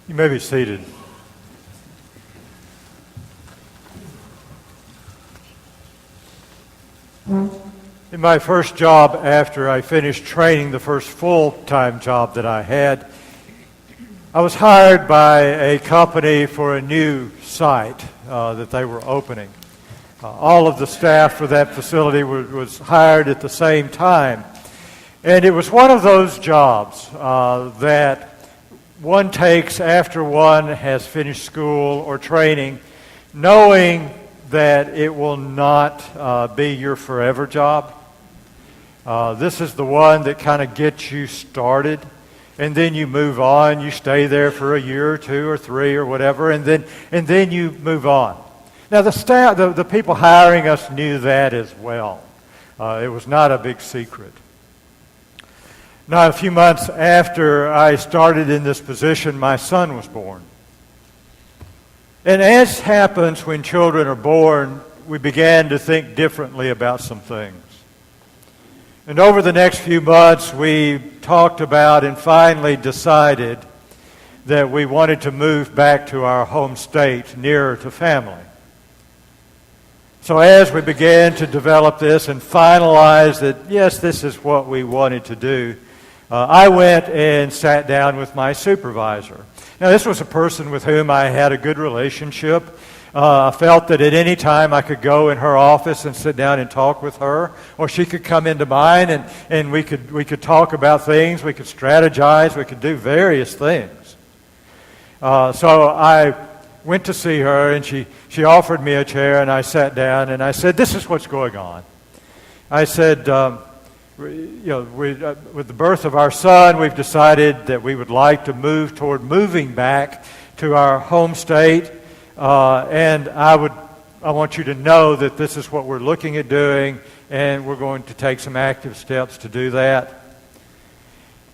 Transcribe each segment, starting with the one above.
You may be seated. In my first job after I finished training, the first full-time job that I had, I was hired by a company for a new site that they were opening. All of the staff for that facility was hired at the same time. And it was one of those jobs that one takes after one has finished school or training, knowing that it will not be your forever job. This is the one that kind of gets you started, and then you move on. You stay there for a year or two or three or whatever, and then you move on. Now the staff, the people hiring us knew that as well. It was not a big secret. Now, a few months after I started in this position, my son was born. And as happens when children are born, we began to think differently about some things. And over the next few months, we talked about and finally decided that we wanted to move back to our home state, nearer to family. So as we began to develop this and finalize that, yes, this is what we wanted to do, I went and sat down with my supervisor. Now, this was a person with whom I had a good relationship. I felt that at any time I could go in her office and sit down and talk with her, or she could come into mine and we could talk about things, we could strategize, we could do various things. So I went to see her, and she offered me a chair, and I sat down, and I said, "This is what's going on." I said, with the birth of our son, we've decided that we would like to move toward moving back to our home state, and I want you to know that this is what we're looking at doing, and we're going to take some active steps to do that.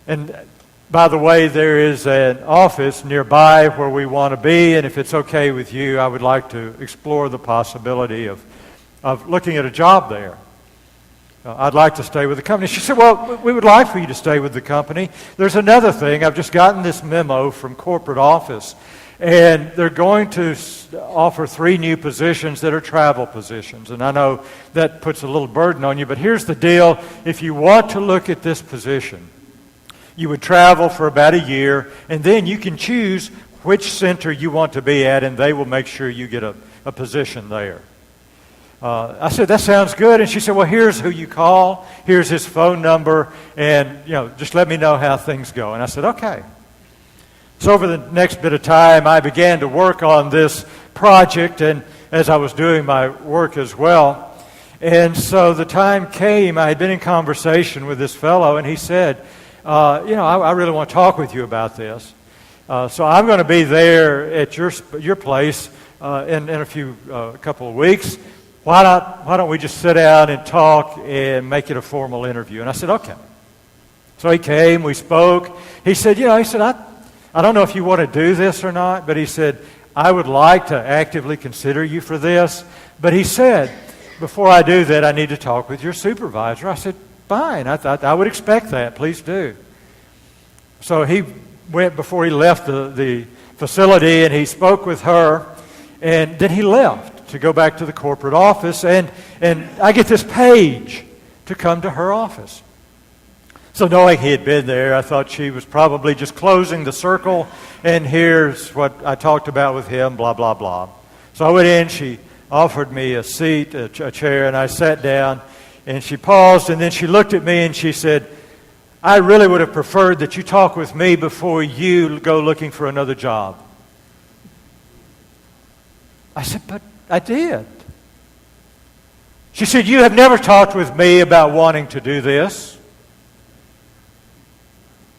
And by the way, there is an office nearby where we want to be, and if it's okay with you, I would like to explore the possibility of looking at a job there. I'd like to stay with the company. She said, "Well, we would like for you to stay with the company. There's another thing. I've just gotten this memo from corporate office, and they're going to offer 3 new positions that are travel positions. And I know that puts a little burden on you, but here's the deal. If you want to look at this position, you would travel for about a year, and then you can choose which center you want to be at, and they will make sure you get a position there." I said, "That sounds good." And she said, "Well, here's who you call. Here's his phone number, and just let me know how things go." And I said, "Okay." So over the next bit of time, I began to work on this project, and as I was doing my work as well. And so the time came, I had been in conversation with this fellow, and he said, I really want to talk with you about this. So I'm going to be there at your place in a couple of weeks. Why don't we just sit down and talk and make it a formal interview?" And I said, "Okay." So he came, we spoke. He said, I don't know if you want to do this or not, but he said, "I would like to actively consider you for this." But he said, "Before I do that, I need to talk with your supervisor." I said, "Fine, I would expect that. Please do." So he went before he left the facility, and he spoke with her, and then he left to go back to the corporate office, and I get this page to come to her office. So knowing he had been there, I thought she was probably just closing the circle, and here's what I talked about with him, blah, blah, blah. So I went in, she offered me a seat, a chair, and I sat down, and she paused, and then she looked at me and she said, "I really would have preferred that you talk with me before you go looking for another job." I said, "But I did." She said, "You have never talked with me about wanting to do this.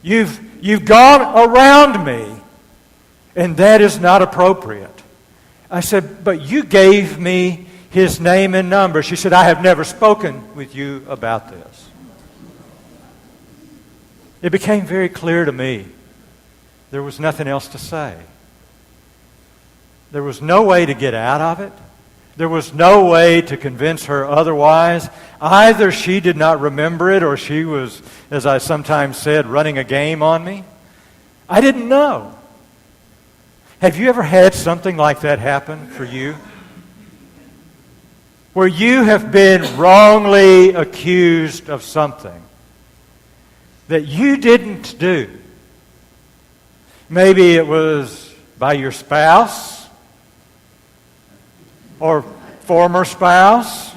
You've gone around me, and that is not appropriate." I said, "But you gave me his name and number." She said, "I have never spoken with you about this." It became very clear to me there was nothing else to say. There was no way to get out of it. There was no way to convince her otherwise. Either she did not remember it, or she was, as I sometimes said, running a game on me. I didn't know. Have you ever had something like that happen for you? Where you have been wrongly accused of something that you didn't do. Maybe it was by your spouse or former spouse.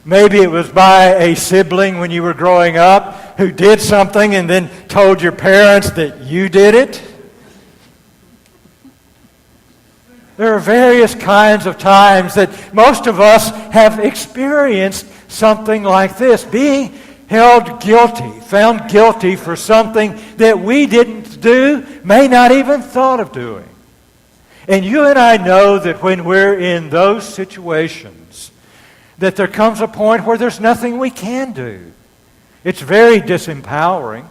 Maybe it was by a sibling when you were growing up who did something and then told your parents that you did it. There are various kinds of times that most of us have experienced something like this, being held guilty, found guilty for something that we didn't do, may not even thought of doing. And you and I know that when we're in those situations, that there comes a point where there's nothing we can do. It's very disempowering.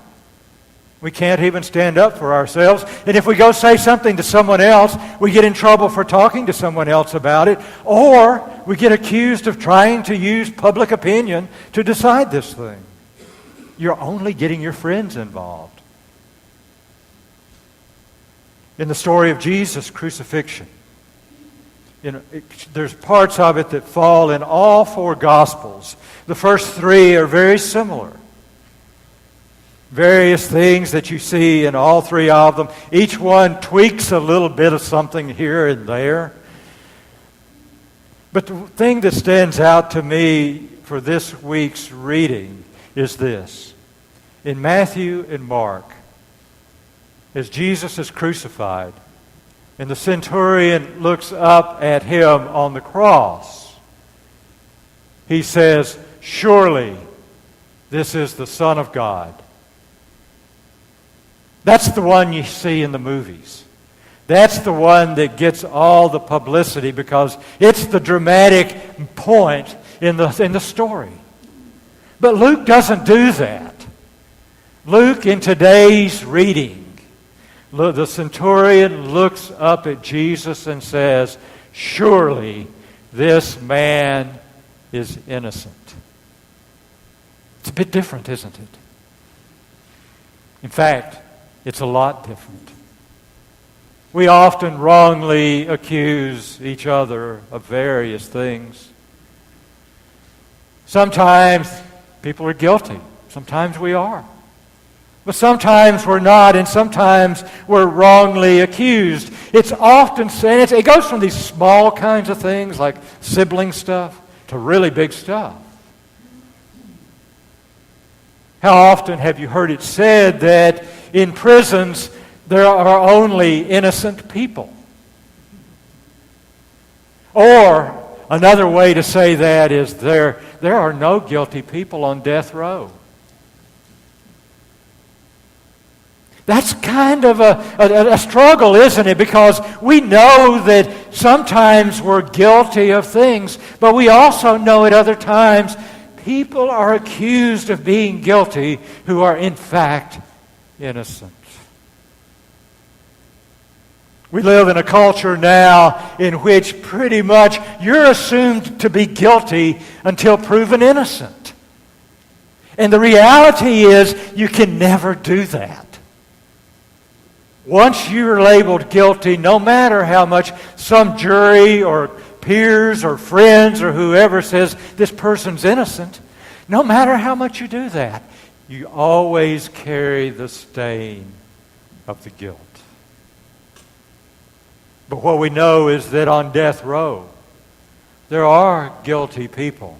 We can't even stand up for ourselves. And if we go say something to someone else, we get in trouble for talking to someone else about it, or we get accused of trying to use public opinion to decide this thing. You're only getting your friends involved. In the story of Jesus' crucifixion, there's parts of it that fall in all four Gospels. The first three are very similar. Various things that you see in all three of them. Each one tweaks a little bit of something here and there. But the thing that stands out to me for this week's reading is this. In Matthew and Mark, as Jesus is crucified, and the centurion looks up at him on the cross, he says, "Surely this is the Son of God." That's the one you see in the movies. That's the one that gets all the publicity because it's the dramatic point in the story. But Luke doesn't do that. Luke, in today's reading, the centurion looks up at Jesus and says, "Surely this man is innocent." It's a bit different, isn't it? In fact, it's a lot different. We often wrongly accuse each other of various things. Sometimes people are guilty. Sometimes we are. But sometimes we're not, and sometimes we're wrongly accused. It's often said, it goes from these small kinds of things like sibling stuff to really big stuff. How often have you heard it said that in prisons there are only innocent people? Or another way to say that is there are no guilty people on death row. That's kind of a struggle, isn't it? Because we know that sometimes we're guilty of things, but we also know at other times people are accused of being guilty who are in fact innocent. We live in a culture now in which pretty much you're assumed to be guilty until proven innocent. And the reality is you can never do that. Once you're labeled guilty, no matter how much some jury or peers or friends or whoever says this person's innocent, no matter how much you do that, you always carry the stain of the guilt. But what we know is that on death row, there are guilty people.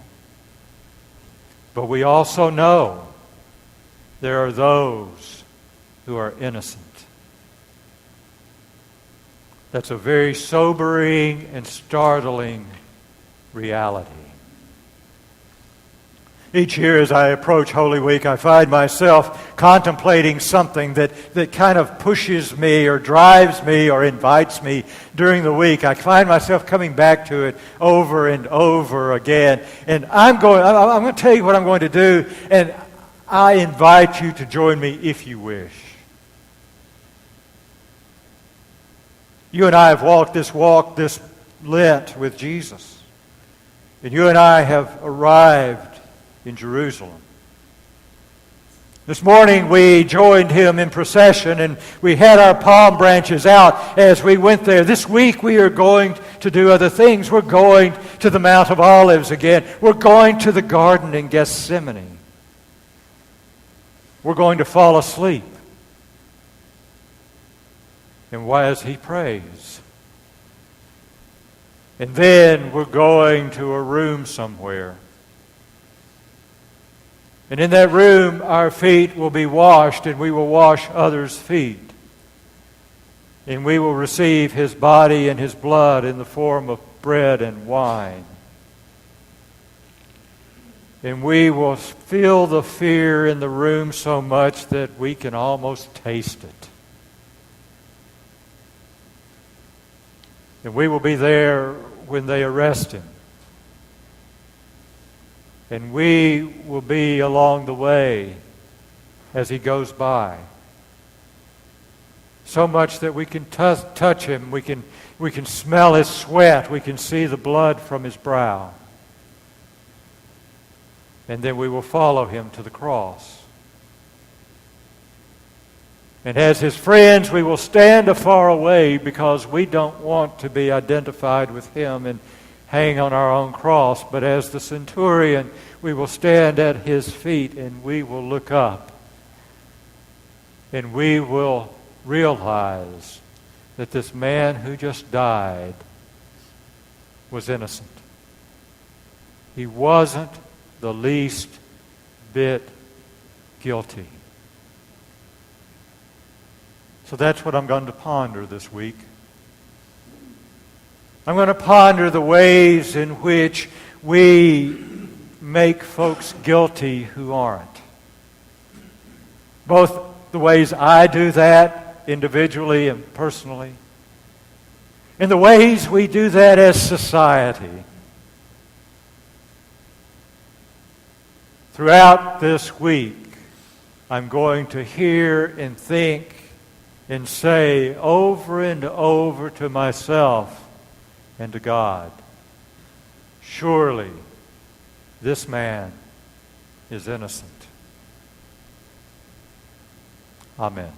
But we also know there are those who are innocent. That's a very sobering and startling reality. Each year as I approach Holy Week, I find myself contemplating something that kind of pushes me or drives me or invites me during the week. I find myself coming back to it over and over again. And I'm going to tell you what I'm going to do, and I invite you to join me if you wish. You and I have walked this Lent with Jesus. And you and I have arrived in Jerusalem. This morning we joined him in procession and we had our palm branches out as we went there. This week we are going to do other things. We're going to the Mount of Olives again. We're going to the garden in Gethsemane. We're going to fall asleep. And as he prays. And then we're going to a room somewhere. And in that room, our feet will be washed, and we will wash others' feet. And we will receive his body and his blood in the form of bread and wine. And we will feel the fear in the room so much that we can almost taste it. And we will be there when they arrest him. And we will be along the way as he goes by. So much that we can touch him, we can smell his sweat, we can see the blood from his brow. And then we will follow him to the cross. And as his friends, we will stand afar away because we don't want to be identified with him and hang on our own cross. But as the centurion, we will stand at his feet and we will look up. And we will realize that this man who just died was innocent. He wasn't the least bit guilty. So that's what I'm going to ponder this week. I'm going to ponder the ways in which we make folks guilty who aren't. Both the ways I do that individually and personally, and the ways we do that as society. Throughout this week, I'm going to hear and think and say over and over to myself and to God, surely this man is innocent. Amen.